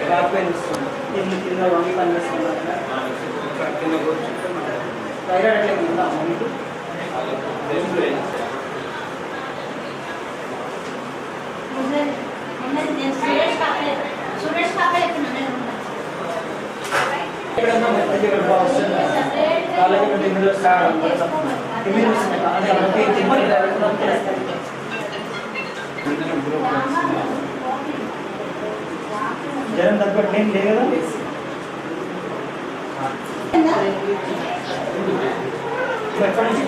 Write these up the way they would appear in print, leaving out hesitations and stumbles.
Back pain ఇస్తుంది, కింద వంగి పనిచేస్తున్నారు, కింద కూర్చుంటే థైరాయిడ్ అట్లా ఉందా మీకు? ఎక్కడన్నా మెత్తగా వస్తుంది కాలేజీ జ్వరం తగ్గట్టు ఏం లేదు కదా. ఎప్పటి నుంచి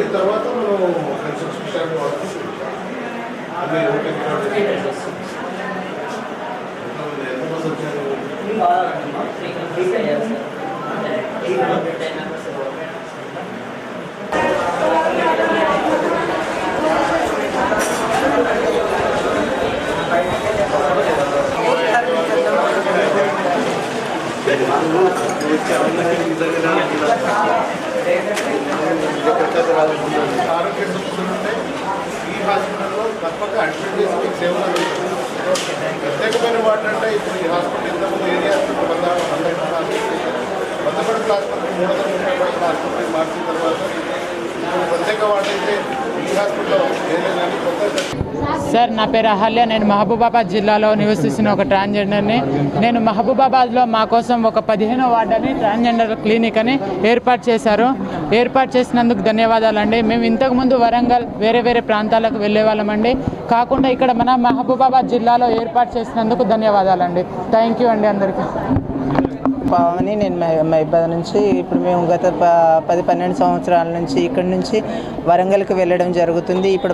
తర్వాత ఆరోగ్య సమస్యలు ఉంటే ఈ హాస్పిటల్లో తప్పక అడ్మిట్ చేసి మీకు సేవలు అందిస్తుంది. ప్రత్యేకమైన వాటి అంటే ఇప్పుడు ఈ హాస్పిటల్ ఇంతకుముందు ఏరియా హాస్పిటల్ 100 క్లాస్ వరకు 330 హాస్పిటల్ మార్చిన తర్వాత ఇప్పుడు ప్రత్యేక వాటి అయితే ఈ హాస్పిటల్లో ఏదైనా కానీ కొత్త. సార్, నా పేరు అహల్య. నేను మహబూబాబాద్ జిల్లాలో నివసిస్తున్న ఒక ట్రాన్స్జెండర్ని. నేను మహబూబాబాద్లో మా కోసం ఒక 15వ వార్డుని ట్రాన్స్జెండర్ క్లినిక్ అని ఏర్పాటు చేశారు. ఏర్పాటు చేసినందుకు ధన్యవాదాలండి. మేము ఇంతకుముందు వరంగల్ వేరే ప్రాంతాలకు వెళ్ళే వాళ్ళమండి. కాకుండా ఇక్కడ మన మహబూబాబాద్ జిల్లాలో ఏర్పాటు చేసినందుకు ధన్యవాదాలండి. థ్యాంక్ యూ అండి అందరికీ. పావని, నేను మైబాద్ నుంచి. ఇప్పుడు మేము గత 10-12 సంవత్సరాల నుంచి ఇక్కడి నుంచి వరంగల్కి వెళ్ళడం జరుగుతుంది. ఇప్పుడు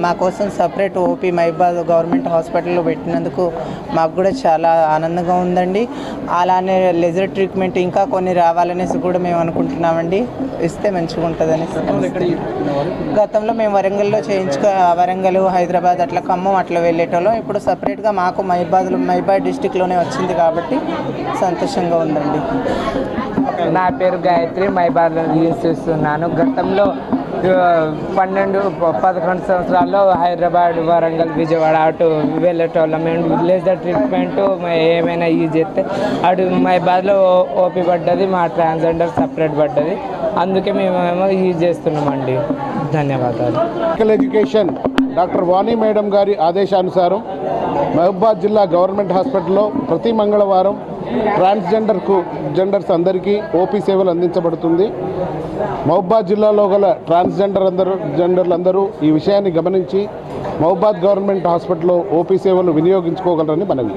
మా కోసం సపరేట్ ఓపీ మైబాద్ గవర్నమెంట్ హాస్పిటల్లో పెట్టినందుకు మాకు కూడా చాలా ఆనందంగా ఉందండి. అలానే లెజర్ ట్రీట్మెంట్ ఇంకా కొన్ని రావాలనేసి కూడా మేము అనుకుంటున్నామండి. ఇస్తే మంచిగా ఉంటుందని. గతంలో మేము వరంగల్లో వరంగల్, హైదరాబాద్, అట్లా ఖమ్మం అట్లా వెళ్ళేటోళ్ళం. ఇప్పుడు సపరేట్గా మాకు మైబాద్ డిస్టిక్లోనే వచ్చింది కాబట్టి సంతోషంగా ఉందండి. నా పేరు గాయత్రి, మైబాద్లో నివసిస్తున్నాను. గతంలో 12-11 సంవత్సరాల్లో హైదరాబాద్, వరంగల్, విజయవాడ అటు వెళ్ళేటోళ్ళం. మేము లేజర్ ట్రీట్మెంట్ ఏమైనా యూజ్ చేస్తే అటు మైబాద్లో ఓపీ పడ్డది, మా ట్రాన్స్జెండర్ సపరేట్ పడ్డది. అందుకే మేమేమో యూజ్ చేస్తున్నామండి. ధన్యవాదాలు. మెడికల్ ఎడ్యుకేషన్ డాక్టర్ వాణి మేడం గారి ఆదేశానుసారం మహబూబాద్ జిల్లా గవర్నమెంట్ హాస్పిటల్లో ప్రతి మంగళవారం జెండర్స్ అందరికీ ఓపీ సేవలు అందించబడుతుంది. మహబూబాద్ జిల్లాలో గల జెండర్లందరూ ఈ విషయాన్ని గమనించి మహబూబాద్ గవర్నమెంట్ హాస్పిటల్లో ఓపీ సేవలు వినియోగించుకోగలరని మనవి.